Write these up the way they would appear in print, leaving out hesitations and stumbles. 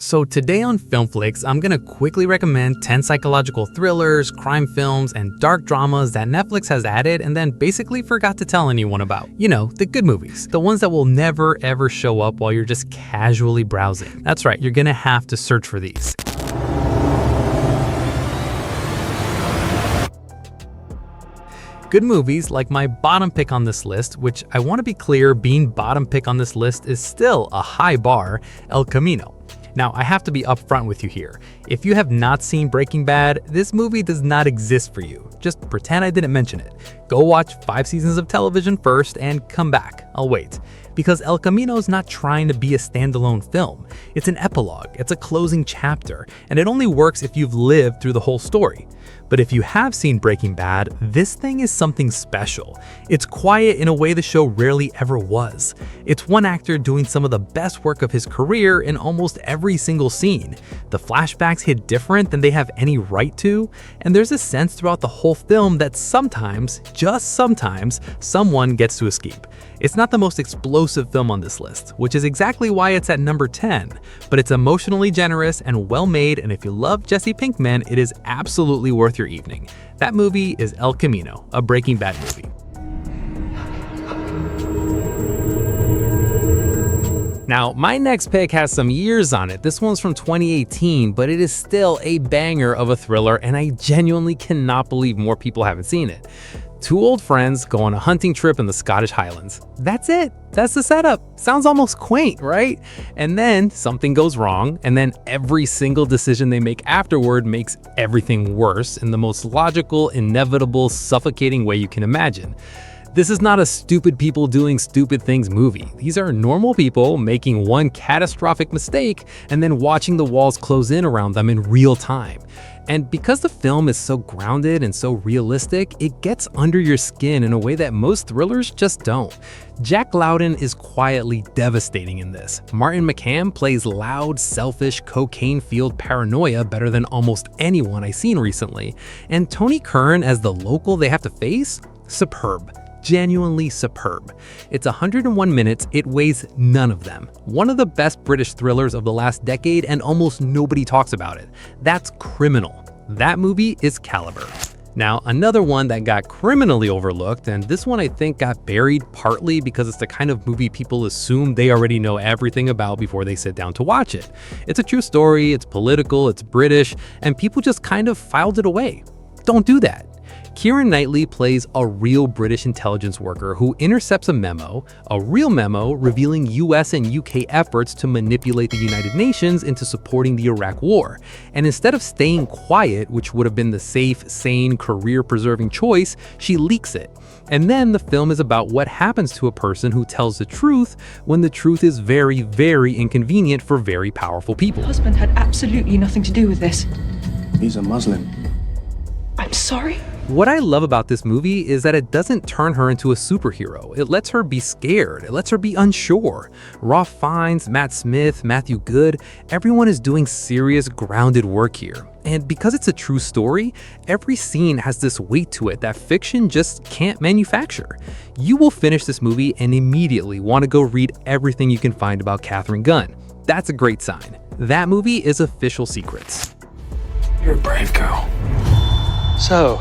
So today on Filmflix, I'm gonna quickly recommend 10 psychological thrillers, crime films, and dark dramas that Netflix has added and then basically forgot to tell anyone about. You know, the good movies, the ones that will never ever show up while you're just casually browsing. That's right, you're gonna have to search for these. Good movies, like my bottom pick on this list, which I want to be clear, being bottom pick on this list is still a high bar, El Camino. Now, I have to be upfront with you here. If you have not seen Breaking Bad, this movie does not exist for you. Just pretend I didn't mention it. Go watch 5 seasons of television first and come back. I'll wait. Because El Camino's not trying to be a standalone film. It's an epilogue, it's a closing chapter, and it only works if you've lived through the whole story. But if you have seen Breaking Bad, this thing is something special. It's quiet in a way the show rarely ever was. It's one actor doing some of the best work of his career in almost every single scene. The flashbacks hit different than they have any right to, and there's a sense throughout the whole film that sometimes, just sometimes, someone gets to escape. It's not the most explosive film on this list, which is exactly why it's at number 10, but it's emotionally generous and well made, and if you love Jesse Pinkman, it is absolutely worth your evening. That movie is El Camino, a Breaking Bad movie. Now, my next pick has some years on it. This one's from 2018, but it is still a banger of a thriller, and I genuinely cannot believe more people haven't seen it. Two old friends go on a hunting trip in the Scottish Highlands. That's it. That's the setup. Sounds almost quaint, right? And then something goes wrong, and then every single decision they make afterward makes everything worse in the most logical, inevitable, suffocating way you can imagine. This is not a stupid people doing stupid things movie. These are normal people making one catastrophic mistake and then watching the walls close in around them in real time. And because the film is so grounded and so realistic, it gets under your skin in a way that most thrillers just don't. Jack Lowden is quietly devastating in this. Martin McCann plays loud, selfish, cocaine-fueled paranoia better than almost anyone I've seen recently. And Tony Curran as the local they have to face? Superb. Genuinely superb. It's 101 minutes, it weighs none of them. One of the best British thrillers of the last decade, and almost nobody talks about it. That's criminal. That movie is Calibre. Now, another one that got criminally overlooked, and this one I think got buried partly because it's the kind of movie people assume they already know everything about before they sit down to watch it. It's a true story, it's political, it's British, and people just kind of filed it away. Don't do that. Keira Knightley plays a real British intelligence worker who intercepts a real memo revealing US and UK efforts to manipulate the United Nations into supporting the Iraq War. And instead of staying quiet, which would have been the safe, sane, career-preserving choice, she leaks it. And then the film is about what happens to a person who tells the truth when the truth is very, very inconvenient for very powerful people. My husband had absolutely nothing to do with this. He's a Muslim. I'm sorry? What I love about this movie is that it doesn't turn her into a superhero. It lets her be scared. It lets her be unsure. Ralph Fiennes, Matt Smith, Matthew Good, everyone is doing serious, grounded work here. And because it's a true story, every scene has this weight to it that fiction just can't manufacture. You will finish this movie and immediately want to go read everything you can find about Katharine Gunn. That's a great sign. That movie is Official Secrets. You're a brave girl. So,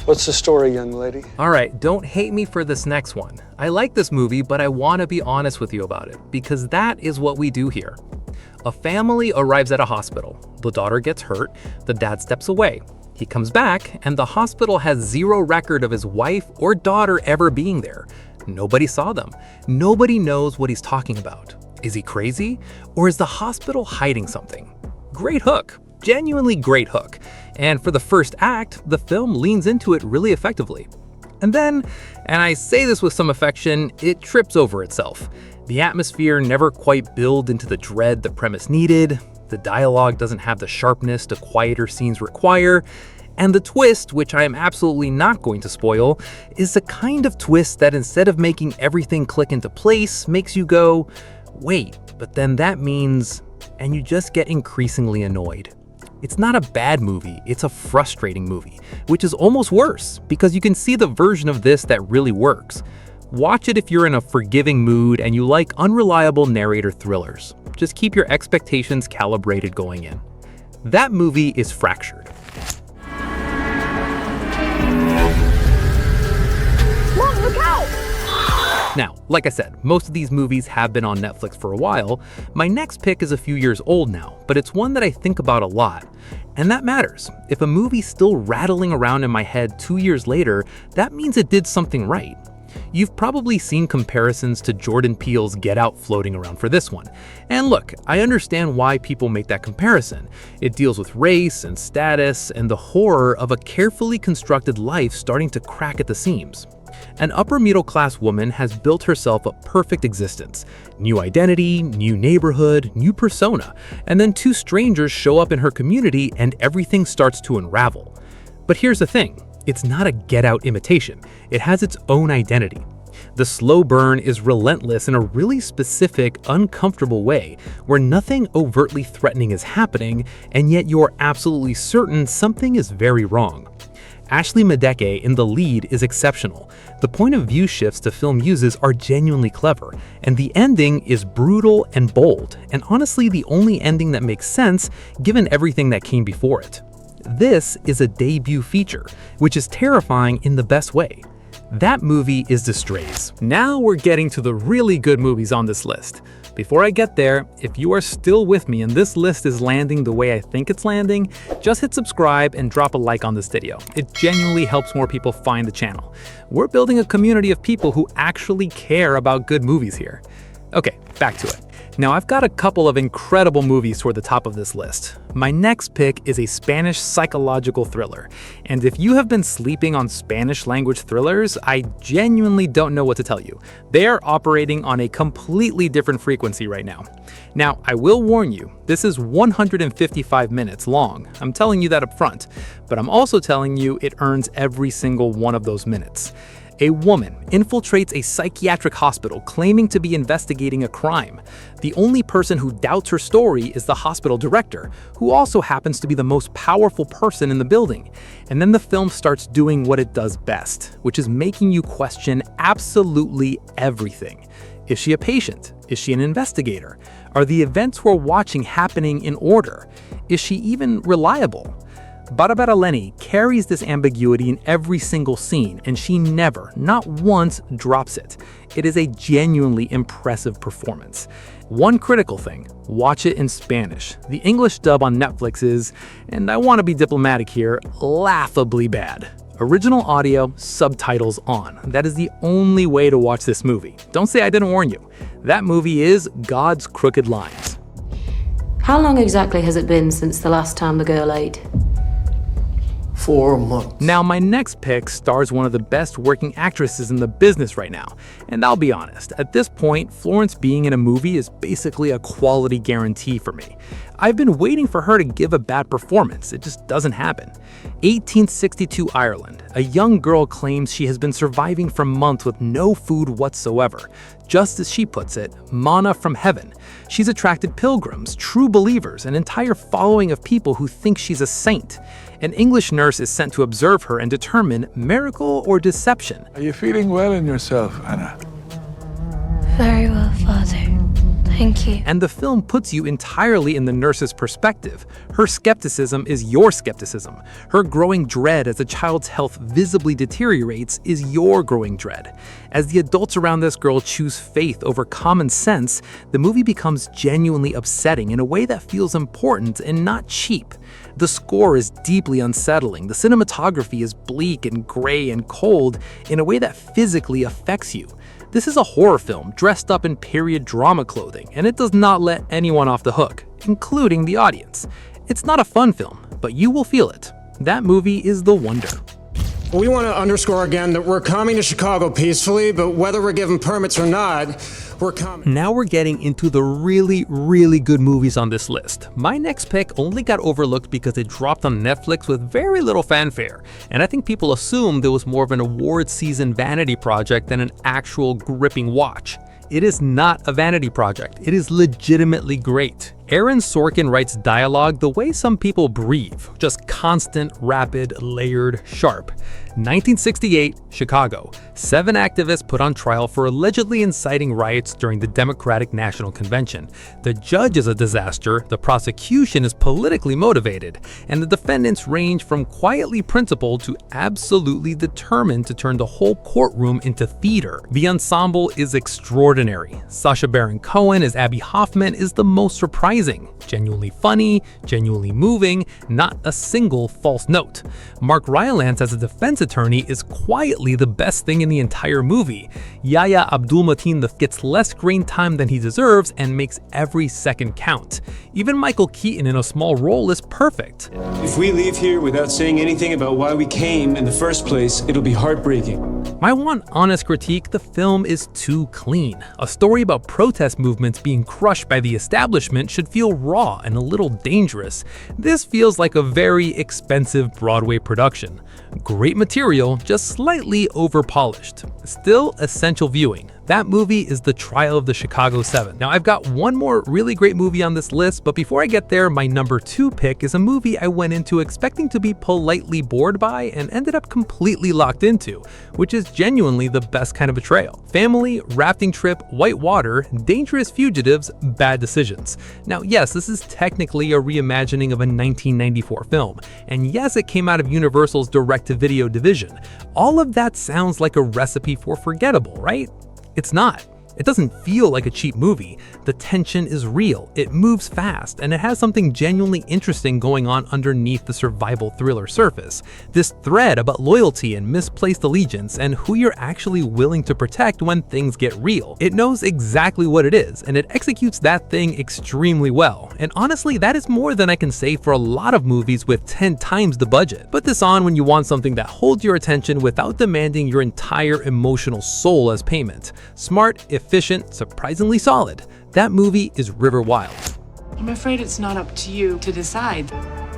what's the story, young lady? Alright, don't hate me for this next one. I like this movie, but I want to be honest with you about it, because that is what we do here. A family arrives at a hospital. The daughter gets hurt, the dad steps away. He comes back, and the hospital has zero record of his wife or daughter ever being there. Nobody saw them. Nobody knows what he's talking about. Is he crazy? Or is the hospital hiding something? Great hook. Genuinely great hook. And for the first act, the film leans into it really effectively. And then, and I say this with some affection, it trips over itself. The atmosphere never quite builds into the dread the premise needed, the dialogue doesn't have the sharpness the quieter scenes require, and the twist, which I am absolutely not going to spoil, is the kind of twist that instead of making everything click into place, makes you go, wait, but then that means, and you just get increasingly annoyed. It's not a bad movie, it's a frustrating movie, which is almost worse because you can see the version of this that really works. Watch it if you're in a forgiving mood and you like unreliable narrator thrillers. Just keep your expectations calibrated going in. That movie is Fractured. Mom, look out! Now, like I said, most of these movies have been on Netflix for a while. My next pick is a few years old now, but it's one that I think about a lot. And that matters. If a movie's still rattling around in my head 2 years later, that means it did something right. You've probably seen comparisons to Jordan Peele's Get Out floating around for this one. And look, I understand why people make that comparison. It deals with race and status and the horror of a carefully constructed life starting to crack at the seams. An upper-middle-class woman has built herself a perfect existence. New identity, new neighborhood, new persona, and then two strangers show up in her community and everything starts to unravel. But here's the thing, it's not a Get Out imitation. It has its own identity. The slow burn is relentless in a really specific, uncomfortable way, where nothing overtly threatening is happening, and yet you're absolutely certain something is very wrong. Ashley Madeke in the lead is exceptional. The point of view shifts the film uses are genuinely clever, and the ending is brutal and bold, and honestly the only ending that makes sense given everything that came before it. This is a debut feature, which is terrifying in the best way. That movie is The Strays. Now we're getting to the really good movies on this list. Before I get there, if you are still with me and this list is landing the way I think it's landing, just hit subscribe and drop a like on this video. It genuinely helps more people find the channel. We're building a community of people who actually care about good movies here. Okay, back to it. Now I've got a couple of incredible movies toward the top of this list. My next pick is a Spanish psychological thriller, and if you have been sleeping on Spanish language thrillers, I genuinely don't know what to tell you. They are operating on a completely different frequency right now. Now, I will warn you, this is 155 minutes long. I'm telling you that up front, but I'm also telling you it earns every single one of those minutes. A woman infiltrates a psychiatric hospital claiming to be investigating a crime. The only person who doubts her story is the hospital director, who also happens to be the most powerful person in the building. And then the film starts doing what it does best, which is making you question absolutely everything. Is she a patient? Is she an investigator? Are the events we're watching happening in order? Is she even reliable? Barbara Lenny carries this ambiguity in every single scene, and she never, not once, drops it. It is a genuinely impressive performance. One critical thing, watch it in Spanish. The English dub on Netflix is, and I want to be diplomatic here, laughably bad. Original audio, subtitles on. That is the only way to watch this movie. Don't say I didn't warn you. That movie is God's Crooked Lines. How long exactly has it been since the last time the girl ate? 4 months. Now, my next pick stars one of the best working actresses in the business right now. And I'll be honest, at this point, Florence being in a movie is basically a quality guarantee for me. I've been waiting for her to give a bad performance. It just doesn't happen. 1862 Ireland. A young girl claims she has been surviving for months with no food whatsoever. Just as she puts it, manna from heaven. She's attracted pilgrims, true believers, an entire following of people who think she's a saint. An English nurse is sent to observe her and determine miracle or deception. Are you feeling well in yourself, Anna? Very well, Father. Thank you. And the film puts you entirely in the nurse's perspective. Her skepticism is your skepticism. Her growing dread as a child's health visibly deteriorates is your growing dread. As the adults around this girl choose faith over common sense, the movie becomes genuinely upsetting in a way that feels important and not cheap. The score is deeply unsettling. The cinematography is bleak and gray and cold in a way that physically affects you. This is a horror film dressed up in period drama clothing, and it does not let anyone off the hook, including the audience. It's not a fun film, but you will feel it. That movie is The Wonder. We want to underscore again that we're coming to Chicago peacefully, but whether we're given permits or not, we're coming. Now we're getting into the really good movies on this list. My next pick only got overlooked because it dropped on Netflix with very little fanfare, and I think people assumed it was more of an award season vanity project than an actual gripping watch. It is not a vanity project. It is legitimately great. Aaron Sorkin writes dialogue the way some people breathe, just constant, rapid, layered, sharp. 1968, Chicago. 7 activists put on trial for allegedly inciting riots during the Democratic National Convention. The judge is a disaster, the prosecution is politically motivated, and the defendants range from quietly principled to absolutely determined to turn the whole courtroom into theater. The ensemble is extraordinary. Sacha Baron Cohen as Abby Hoffman is the most surprising. Genuinely funny, genuinely moving, not a single false note. Mark Rylance as a defense attorney is quietly the best thing in the entire movie. Yahya Abdul-Mateen gets less screen time than he deserves and makes every second count. Even Michael Keaton in a small role is perfect. If we leave here without saying anything about why we came in the first place, it'll be heartbreaking. My one honest critique, the film is too clean. A story about protest movements being crushed by the establishment should feel raw and a little dangerous. This feels like a very expensive Broadway production. Great material, just slightly over-polished. Still essential viewing. That movie is The Trial of the Chicago 7. Now, I've got one more really great movie on this list, but before I get there, my number 2 pick is a movie I went into expecting to be politely bored by and ended up completely locked into, which is genuinely the best kind of betrayal. Family, rafting trip, white water, dangerous fugitives, bad decisions. Now, yes, this is technically a reimagining of a 1994 film, and yes, it came out of Universal's direct-to-video division. All of that sounds like a recipe for forgettable, right? It's not. It doesn't feel like a cheap movie. The tension is real, it moves fast, and it has something genuinely interesting going on underneath the survival thriller surface. This thread about loyalty and misplaced allegiance and who you're actually willing to protect when things get real. It knows exactly what it is, and it executes that thing extremely well. And honestly, that is more than I can say for a lot of movies with 10 times the budget. Put this on when you want something that holds your attention without demanding your entire emotional soul as payment. Smart, efficient, surprisingly solid. That movie is River Wild. I'm afraid it's not up to you to decide.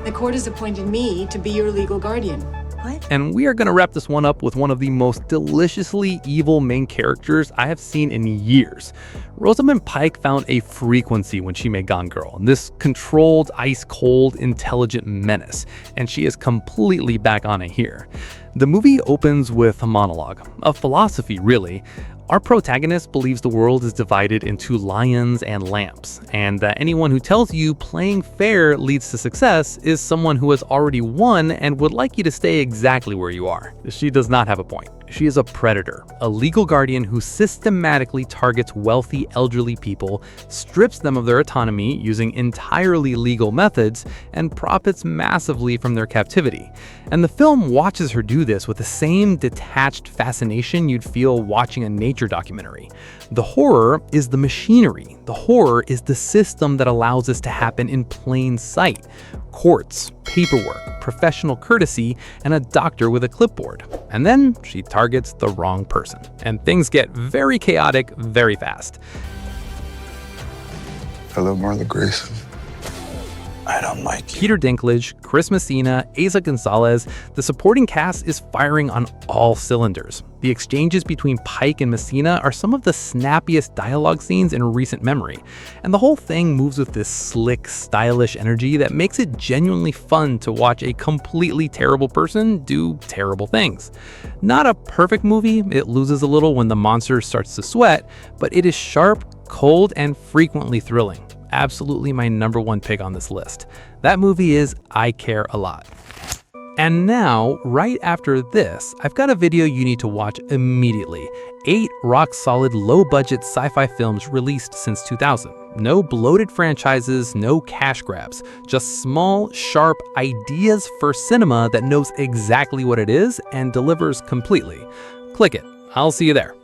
The court has appointed me to be your legal guardian. What? And we are going to wrap this one up with one of the most deliciously evil main characters I have seen in years. Rosamund Pike found a frequency when she made Gone Girl, this controlled, ice-cold, intelligent menace, and she is completely back on it here. The movie opens with a monologue, a philosophy really. Our protagonist believes the world is divided into lions and lambs, and that anyone who tells you playing fair leads to success is someone who has already won and would like you to stay exactly where you are. She does not have a point. She is a predator, a legal guardian who systematically targets wealthy elderly people, strips them of their autonomy using entirely legal methods, and profits massively from their captivity. And the film watches her do this with the same detached fascination you'd feel watching a nature documentary. The horror is the machinery. The horror is the system that allows this to happen in plain sight. Courts, paperwork, professional courtesy, and a doctor with a clipboard. And then she targets the wrong person. And things get very chaotic very fast. Hello, Marla Grayson. I don't like you. Peter Dinklage, Chris Messina, Asa Gonzalez, the supporting cast is firing on all cylinders. The exchanges between Pike and Messina are some of the snappiest dialogue scenes in recent memory, and the whole thing moves with this slick, stylish energy that makes it genuinely fun to watch a completely terrible person do terrible things. Not a perfect movie, it loses a little when the monster starts to sweat, but it is sharp, cold, and frequently thrilling. Absolutely my number 1 pick on this list. That movie is I Care a Lot. And now, right after this, I've got a video you need to watch immediately. 8 rock-solid, low-budget sci-fi films released since 2000. No bloated franchises, no cash grabs. Just small, sharp ideas for cinema that knows exactly what it is and delivers completely. Click it. I'll see you there.